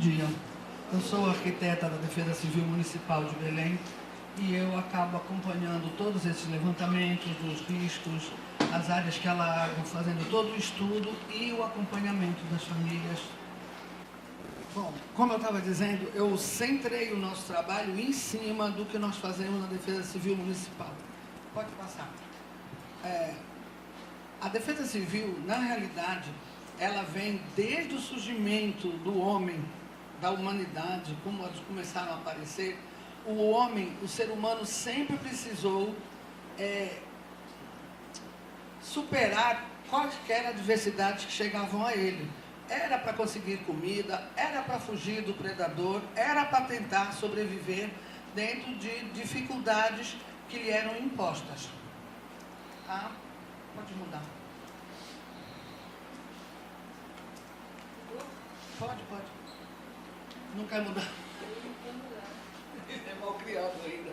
dia. Eu sou arquiteta da Defesa Civil Municipal de Belém e eu acabo acompanhando todos esses levantamentos dos riscos, as áreas que alagam, fazendo todo o estudo e o acompanhamento das famílias. Bom, como eu estava dizendo, eu centrei o nosso trabalho em cima do que nós fazemos na Defesa Civil Municipal. Pode passar. A Defesa Civil, na realidade, ela vem desde o surgimento do homem, da humanidade, como eles começaram a aparecer. O homem, o ser humano sempre precisou superar quaisquer adversidades que chegavam a ele. Era para conseguir comida, era para fugir do predador, era para tentar sobreviver dentro de dificuldades que lhe eram impostas. Tá? Pode mudar. Pode. Não quer mudar? É mal criado ainda.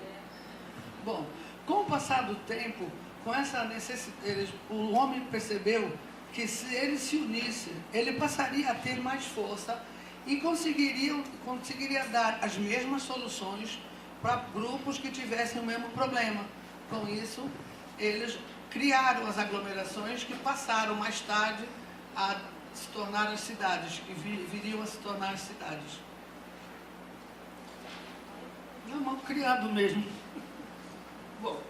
Bom, com o passar do tempo, com essa necessidade, o homem percebeu que se ele se unisse, ele passaria a ter mais força e conseguiria dar as mesmas soluções para grupos que tivessem o mesmo problema. Com isso, eles criaram as aglomerações que passaram mais tarde a se tornar as cidades, que viriam a se tornar as cidades. Não, mal criado mesmo. Bom,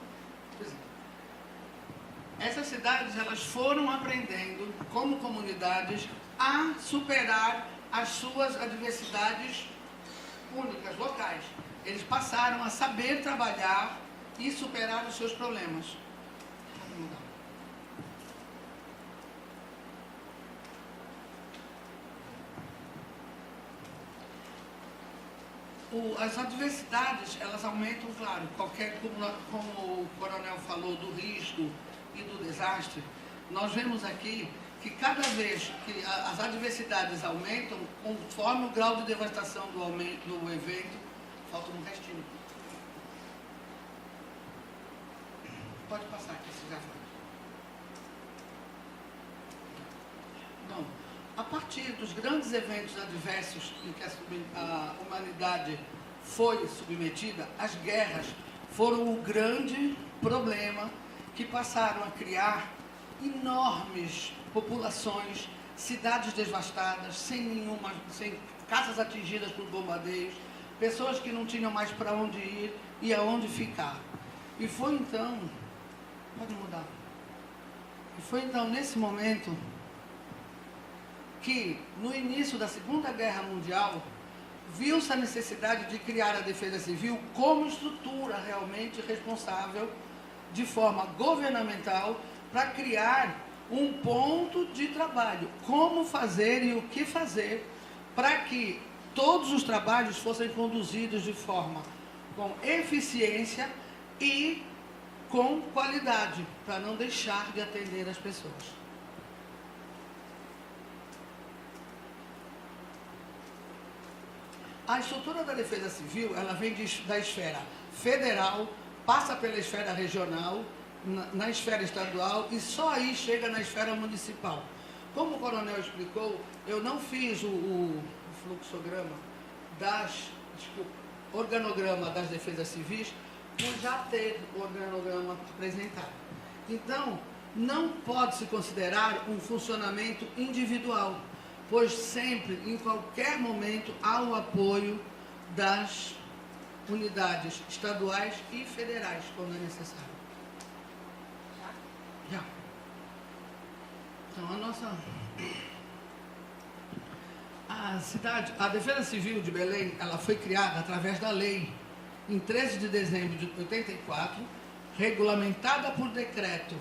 essas cidades, elas foram aprendendo, como comunidades, a superar as suas adversidades únicas, locais. Eles passaram a saber trabalhar e superar os seus problemas. As adversidades, elas aumentam, claro, como o coronel falou, do risco e do desastre. Nós vemos aqui que cada vez que as adversidades aumentam, conforme o grau de devastação do evento, falta um restinho. Pode passar aqui, se já foi. Bom, a partir dos grandes eventos adversos em que a humanidade foi submetida, as guerras foram o grande problema que passaram a criar enormes populações, cidades devastadas, sem casas atingidas por bombardeios, pessoas que não tinham mais para onde ir e aonde ficar. E foi então, pode mudar, nesse momento que, no início da Segunda Guerra Mundial, viu-se a necessidade de criar a Defesa Civil como estrutura realmente responsável, de forma governamental, para criar um ponto de trabalho, como fazer e o que fazer, para que todos os trabalhos fossem conduzidos de forma com eficiência e com qualidade, para não deixar de atender as pessoas. A estrutura da Defesa Civil, ela vem da esfera federal, passa pela esfera regional, na esfera estadual e só aí chega na esfera municipal. Como o coronel explicou, eu não fiz o fluxograma organograma das defesas civis, por já ter o organograma apresentado. Então, não pode se considerar um funcionamento individual, pois sempre, em qualquer momento, há o apoio das unidades estaduais e federais, quando é necessário. Já. Então, a Defesa Civil de Belém, ela foi criada através da lei, em 13 de dezembro de 84, regulamentada por decreto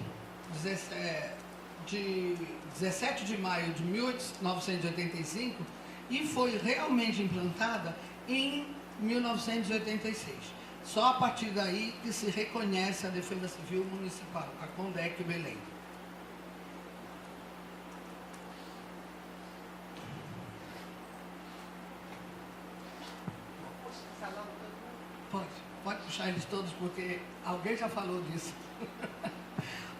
de 17 de maio de 1985 e foi realmente implantada em 1986. Só a partir daí que se reconhece a Defesa Civil Municipal, a CONDEC Belém. Pode puxar eles todos, porque alguém já falou disso.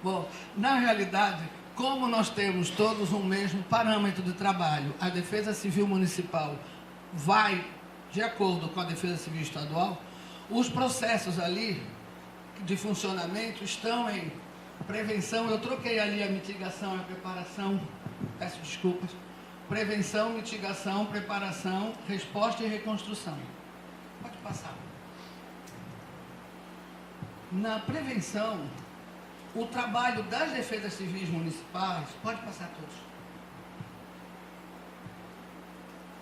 Bom, na realidade, como nós temos todos um mesmo parâmetro de trabalho, a Defesa Civil Municipal vai de acordo com a Defesa Civil Estadual. Os processos ali de funcionamento estão em prevenção, eu troquei ali a mitigação e a preparação, peço desculpas, prevenção, mitigação, preparação, resposta e reconstrução. Pode passar. Na prevenção, o trabalho das defesas civis municipais, pode passar todos,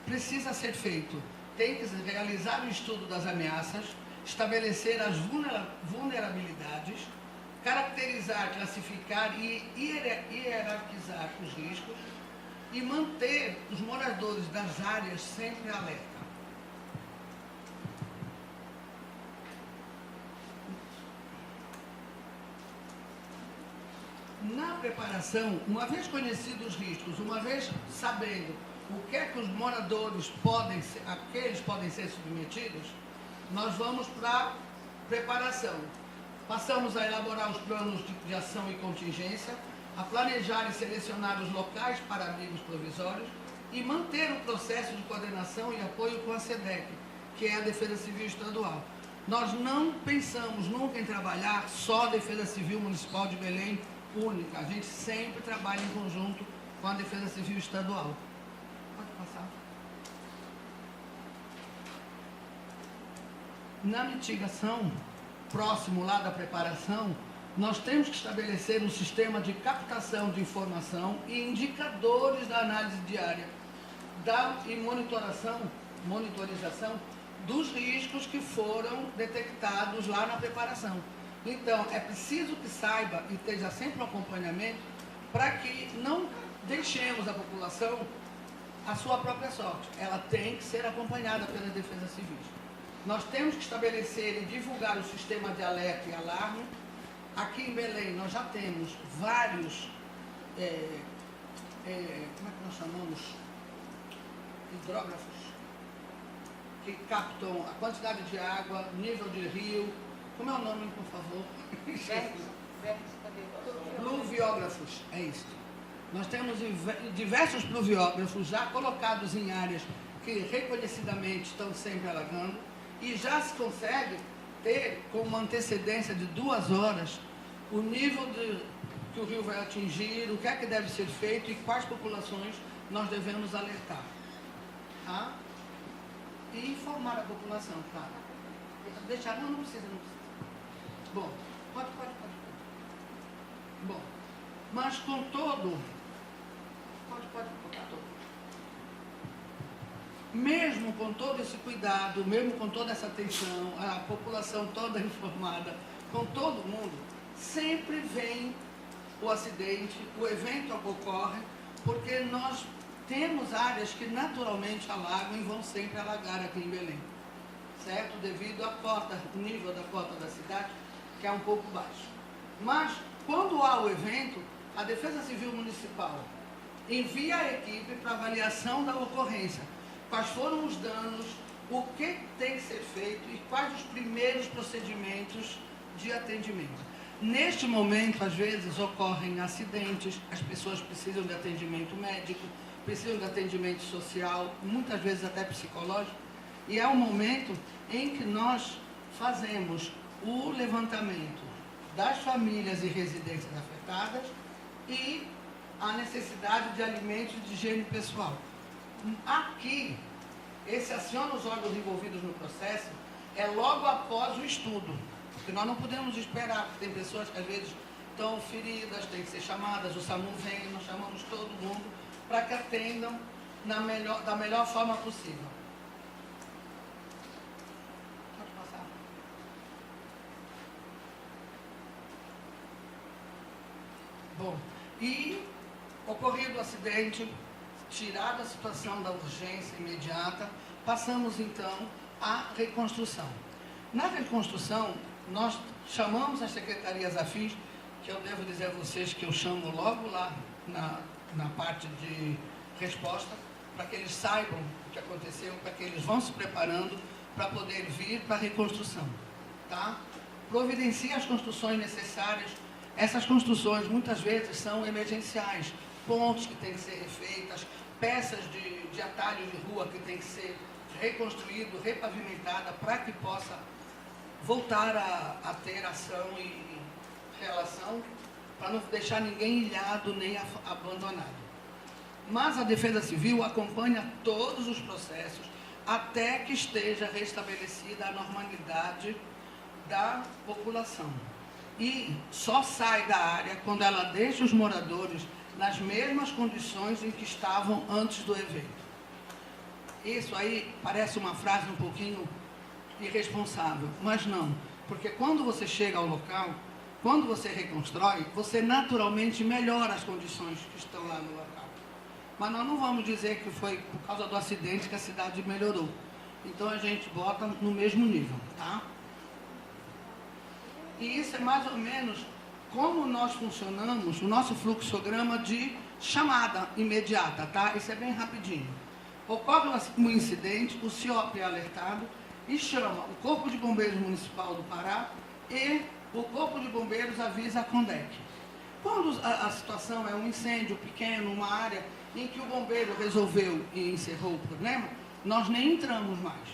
precisa ser feito. Tem que realizar o estudo das ameaças, estabelecer as vulnerabilidades, caracterizar, classificar e hierarquizar os riscos e manter os moradores das áreas sempre alerta. Na preparação, uma vez conhecidos os riscos, uma vez sabendo o que é que os moradores a que eles podem ser submetidos, nós vamos para a preparação. Passamos a elaborar os planos de ação e contingência, a planejar e selecionar os locais para abrigos provisórios e manter o processo de coordenação e apoio com a SEDEC, que é a Defesa Civil Estadual. Nós não pensamos nunca em trabalhar só a Defesa Civil Municipal de Belém única. A gente sempre trabalha em conjunto com a Defesa Civil Estadual. Pode passar. Na mitigação, próximo lá da preparação, nós temos que estabelecer um sistema de captação de informação e indicadores da análise diária e monitorização dos riscos que foram detectados lá na preparação. Então, é preciso que saiba e esteja sempre no acompanhamento para que não deixemos a população à sua própria sorte. Ela tem que ser acompanhada pela Defesa Civil. Nós temos que estabelecer e divulgar o sistema de alerta e alarme. Aqui em Belém nós já temos vários, como é que nós chamamos? Hidrógrafos, que captam a quantidade de água, nível de rio. Como é o nome, por favor? Pluviógrafos, é isso. Nós temos diversos pluviógrafos já colocados em áreas que reconhecidamente estão sempre alagando e já se consegue ter, com uma antecedência de 2 horas, o nível que o rio vai atingir, o que é que deve ser feito e quais populações nós devemos alertar. Tá? E informar a população, claro. Deixar, não precisa. Bom, pode. Bom, mas com todo, pode colocar todo. Mesmo com todo esse cuidado, mesmo com toda essa atenção, a população toda informada, com todo mundo, sempre vem o acidente, o evento ocorre, porque nós temos áreas que naturalmente alagam e vão sempre alagar aqui em Belém, certo? Devido o nível da cota da cidade, que é um pouco baixo. Mas, quando há o evento, a Defesa Civil Municipal envia a equipe para avaliação da ocorrência. Quais foram os danos, o que tem que ser feito e quais os primeiros procedimentos de atendimento. Neste momento, às vezes, ocorrem acidentes, as pessoas precisam de atendimento médico, precisam de atendimento social, muitas vezes até psicológico, e é um momento em que nós fazemos o levantamento das famílias e residências afetadas e a necessidade de alimentos e de higiene pessoal. Aqui, esse aciona os órgãos envolvidos no processo é logo após o estudo, porque nós não podemos esperar, porque tem pessoas que às vezes estão feridas, têm que ser chamadas, o SAMU vem, nós chamamos todo mundo para que atendam da melhor forma possível. Pode passar. Bom, e ocorrido o acidente, tirada a situação da urgência imediata, passamos então à reconstrução. Na reconstrução, nós chamamos as secretarias afins, que eu devo dizer a vocês que eu chamo logo lá na parte de resposta, para que eles saibam o que aconteceu, para que eles vão se preparando para poder vir para a reconstrução. Tá? Providencia as construções necessárias. Essas construções muitas vezes são emergenciais, pontes que têm que ser refeitas, peças de atalho de rua que têm que ser reconstruído, repavimentada, para que possa voltar a ter ação e relação, para não deixar ninguém ilhado nem abandonado. Mas a Defesa Civil acompanha todos os processos até que esteja restabelecida a normalidade da população. E só sai da área quando ela deixa os moradores nas mesmas condições em que estavam antes do evento. Isso aí parece uma frase um pouquinho irresponsável, mas não, porque quando você chega ao local, quando você reconstrói, você naturalmente melhora as condições que estão lá no local. Mas nós não vamos dizer que foi por causa do acidente que a cidade melhorou. Então a gente bota no mesmo nível, tá? E isso é mais ou menos como nós funcionamos, o nosso fluxograma de chamada imediata, tá? Isso é bem rapidinho. Ocorre um incidente, o CIOP é alertado e chama o Corpo de Bombeiros Municipal do Pará e o Corpo de Bombeiros avisa a CONDEC. Quando a situação é um incêndio pequeno, uma área em que o bombeiro resolveu e encerrou o problema, nós nem entramos mais.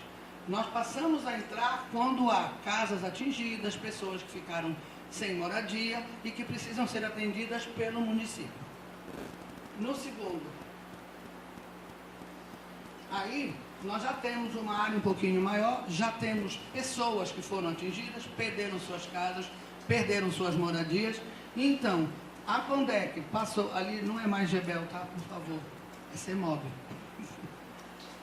Nós passamos a entrar quando há casas atingidas, pessoas que ficaram sem moradia e que precisam ser atendidas pelo município. No segundo, aí nós já temos uma área um pouquinho maior, já temos pessoas que foram atingidas, perderam suas casas, perderam suas moradias. Então, a CONDEC passou, ali não é mais GBEL, tá? Por favor, é CEMOB.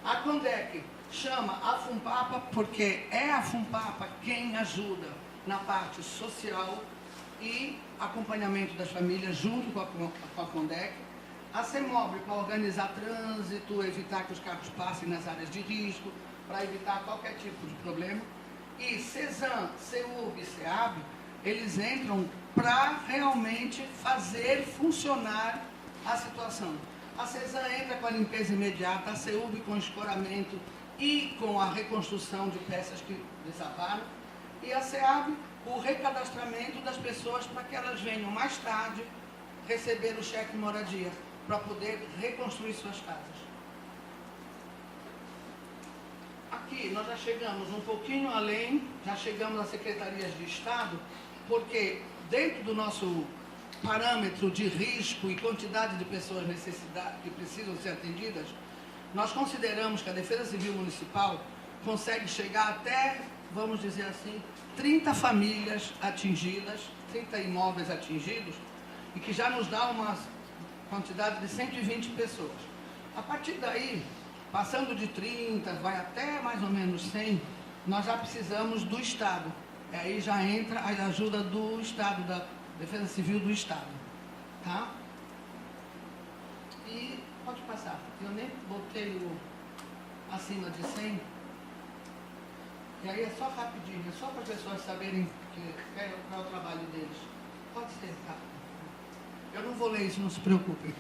A CONDEC chama a FUNPAPA, porque é a FUNPAPA quem ajuda na parte social e acompanhamento das famílias junto com a CONDEC. A CEMOB para organizar trânsito, evitar que os carros passem nas áreas de risco, para evitar qualquer tipo de problema. E CESAM, CEURB e CEAB, eles entram para realmente fazer funcionar a situação. A CESAM entra com a limpeza imediata, a CEURB com escoramento e com a reconstrução de peças que desabaram, e a CEAB, o recadastramento das pessoas para que elas venham mais tarde receber o cheque moradia, para poder reconstruir suas casas. Aqui nós já chegamos um pouquinho além, já chegamos às secretarias de Estado, porque dentro do nosso parâmetro de risco e quantidade de pessoas que precisam ser atendidas, nós consideramos que a Defesa Civil Municipal consegue chegar até, vamos dizer assim, 30 famílias atingidas, 30 imóveis atingidos, e que já nos dá uma quantidade de 120 pessoas. A partir daí, passando de 30, vai até mais ou menos 100, nós já precisamos do Estado. E aí já entra a ajuda do Estado, da Defesa Civil do Estado. Tá? E pode passar. Eu nem botei o acima de 100. E aí é só rapidinho, é só para as pessoas saberem qual é o trabalho deles. Pode ser, tá? Eu não vou ler isso, não se preocupem.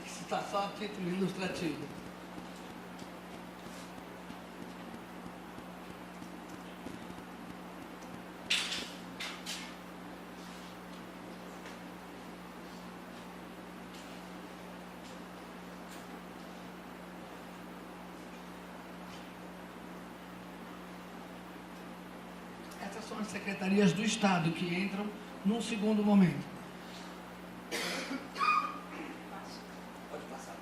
Isso está só a título ilustrativo. Essas são as secretarias do Estado que entram num segundo momento. Pode passar.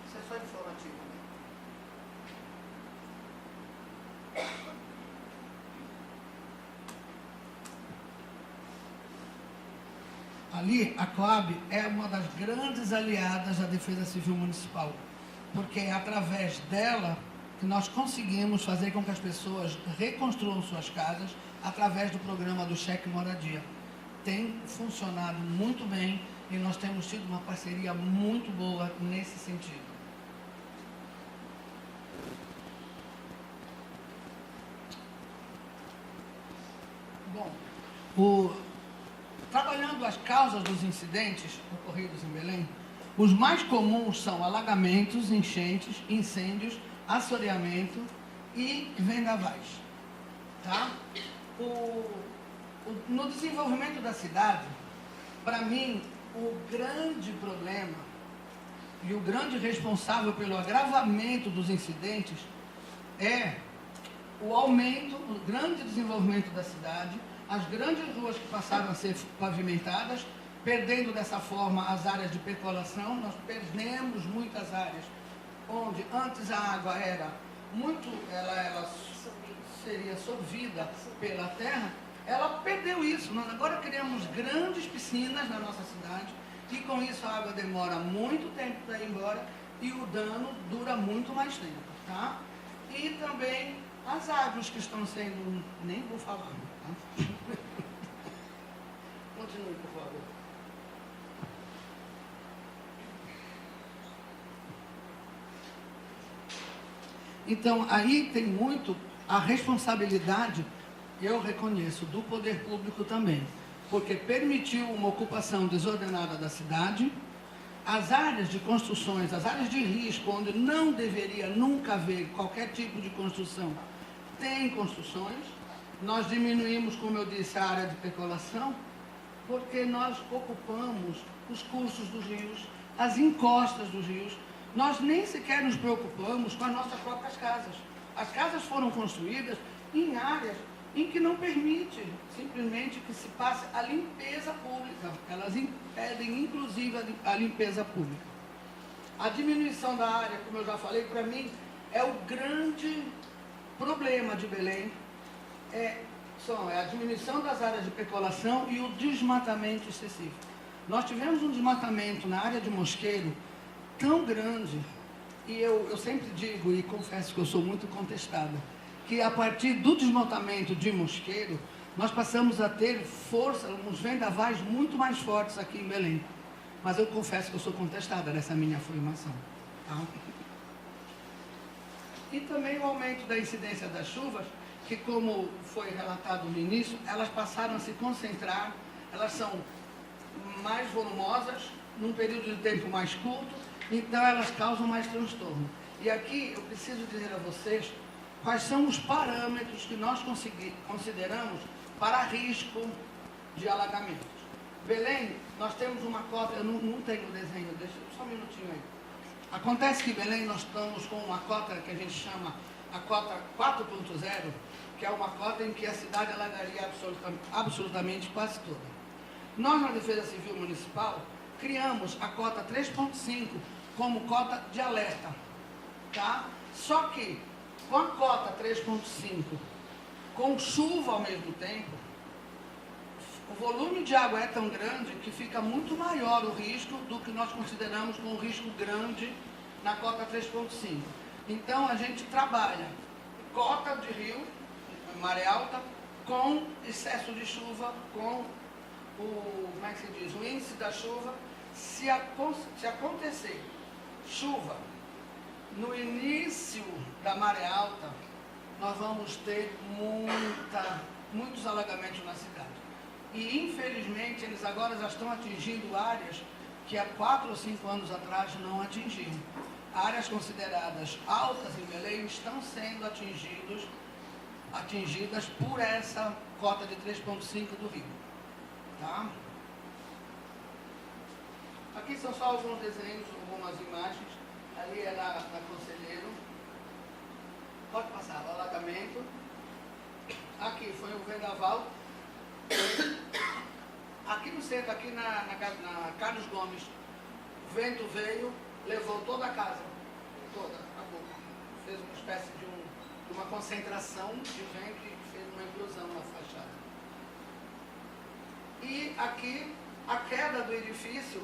Isso é só informativo. Ali, a Coab é uma das grandes aliadas da Defesa Civil Municipal, porque é através dela que nós conseguimos fazer com que as pessoas reconstruam suas casas através do programa do Cheque Moradia. Tem funcionado muito bem e nós temos tido uma parceria muito boa nesse sentido. Bom, trabalhando as causas dos incidentes ocorridos em Belém, os mais comuns são alagamentos, enchentes, incêndios, assoreamento e vendavais. Tá? No desenvolvimento da cidade, para mim, o grande problema e o grande responsável pelo agravamento dos incidentes é o aumento, o grande desenvolvimento da cidade, as grandes ruas que passaram a ser pavimentadas, perdendo dessa forma as áreas de percolação. Nós perdemos muitas áreas onde antes a água era muito, ela seria sorvida pela terra. Ela perdeu isso. Nós agora criamos grandes piscinas na nossa cidade e com isso a água demora muito tempo para ir embora e o dano dura muito mais tempo, tá? E também as árvores que estão sendo... Nem vou falar, tá? Continue, por favor. Então, aí tem muito a responsabilidade, eu reconheço, do poder público também, porque permitiu uma ocupação desordenada da cidade, as áreas de construções, as áreas de risco, onde não deveria nunca haver qualquer tipo de construção, tem construções. Nós diminuímos, como eu disse, a área de percolação, porque nós ocupamos os cursos dos rios, as encostas dos rios. Nós nem sequer nos preocupamos com as nossas próprias casas. As casas foram construídas em áreas em que não permite simplesmente que se passe a limpeza pública. Elas impedem, inclusive, a limpeza pública. A diminuição da área, como eu já falei, para mim, é o grande problema de Belém. É a diminuição das áreas de percolação e o desmatamento excessivo. Nós tivemos um desmatamento na área de Mosqueiro tão grande, e eu sempre digo, e confesso que eu sou muito contestada, que a partir do desmatamento de Mosqueiro, nós passamos a ter força, uns vendavais muito mais fortes aqui em Belém. Mas eu confesso que eu sou contestada nessa minha afirmação. Tá? E também o aumento da incidência das chuvas, que como foi relatado no início, elas passaram a se concentrar, elas são mais volumosas, num período de tempo mais curto, então elas causam mais transtorno. E aqui eu preciso dizer a vocês quais são os parâmetros que nós consideramos para risco de alagamentos. Belém, nós temos uma cota, eu não tenho o desenho, deixa só um minutinho aí. Acontece que em Belém nós estamos com uma cota que a gente chama a cota 4.0, que é uma cota em que a cidade alagaria absolutamente quase toda. Nós, na Defesa Civil Municipal, criamos a cota 3.5 como cota de alerta, tá? Só que, com a cota 3.5, com chuva ao mesmo tempo, o volume de água é tão grande que fica muito maior o risco do que nós consideramos como um risco grande na cota 3.5. Então, a gente trabalha cota de rio, maré alta, com excesso de chuva, com como é que se diz, o índice da chuva. Se acontecer chuva no início da maré alta, nós vamos ter muitos alagamentos na cidade. E, infelizmente, eles agora já estão atingindo áreas que há 4 ou 5 anos atrás não atingiam. Áreas consideradas altas em Belém estão sendo atingidas por essa cota de 3.5 do rio. Tá? Aqui são só alguns desenhos, algumas imagens. Ali é da Conselheiro. Pode passar, o alagamento. Aqui foi o vendaval. Aqui no centro, aqui na Carlos Gomes, o vento veio, levou toda a casa. Toda, acabou. Fez uma espécie de uma concentração de vento e fez uma implosão na fachada. E aqui, a queda do edifício,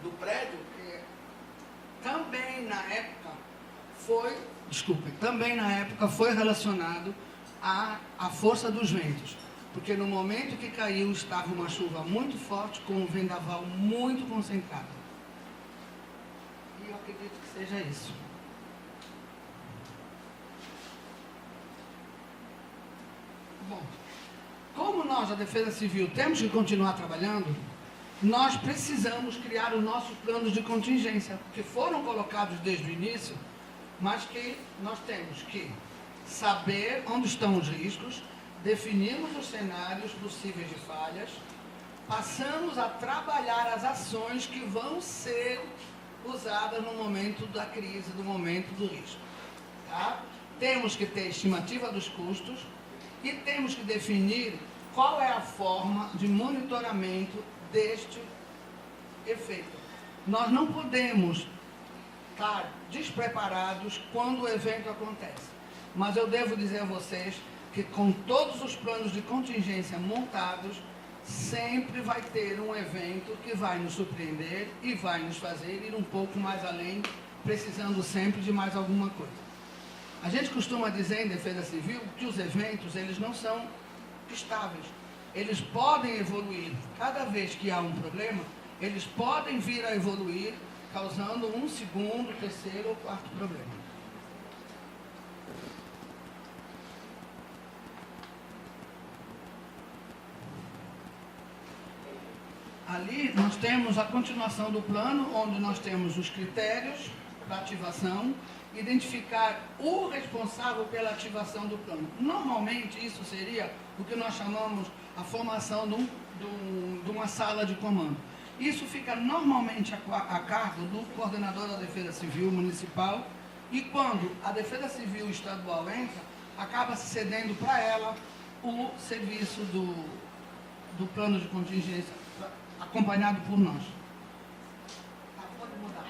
do prédio, que também na época foi relacionado à força dos ventos. Porque no momento que caiu, estava uma chuva muito forte, com um vendaval muito concentrado. E eu acredito que seja isso. Bom, como nós, da Defesa Civil, temos que continuar trabalhando, nós precisamos criar os nossos planos de contingência, que foram colocados desde o início, mas que nós temos que saber onde estão os riscos, definimos os cenários possíveis de falhas, passamos a trabalhar as ações que vão ser usadas no momento da crise, no momento do risco. Tá? temos que ter estimativa dos custos e temos que definir qual é a forma de monitoramento deste efeito. Nós não podemos estar despreparados quando o evento acontece. Mas eu devo dizer a vocês que com todos os planos de contingência montados, sempre vai ter um evento que vai nos surpreender e vai nos fazer ir um pouco mais além, precisando sempre de mais alguma coisa. A gente costuma dizer em defesa civil que os eventos, eles não são estáveis. Eles podem evoluir. Cada vez que há um problema, eles podem vir a evoluir, causando um segundo, terceiro ou quarto problema. Ali nós temos a continuação do plano, onde nós temos os critérios para ativação, identificar o responsável pela ativação do plano. Normalmente isso seria o que nós chamamos a formação de uma sala de comando. Isso fica normalmente a cargo do coordenador da Defesa Civil Municipal e quando a Defesa Civil Estadual entra, acaba se cedendo para ela o serviço do plano de contingência, acompanhado por nós. Pode mudar.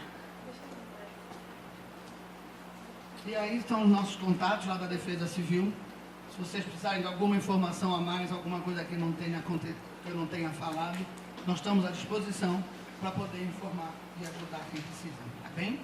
E aí estão os nossos contatos lá da Defesa Civil. Se vocês precisarem de alguma informação a mais, alguma coisa que eu não tenha falado, nós estamos à disposição para poder informar e ajudar quem precisa. Tá bem?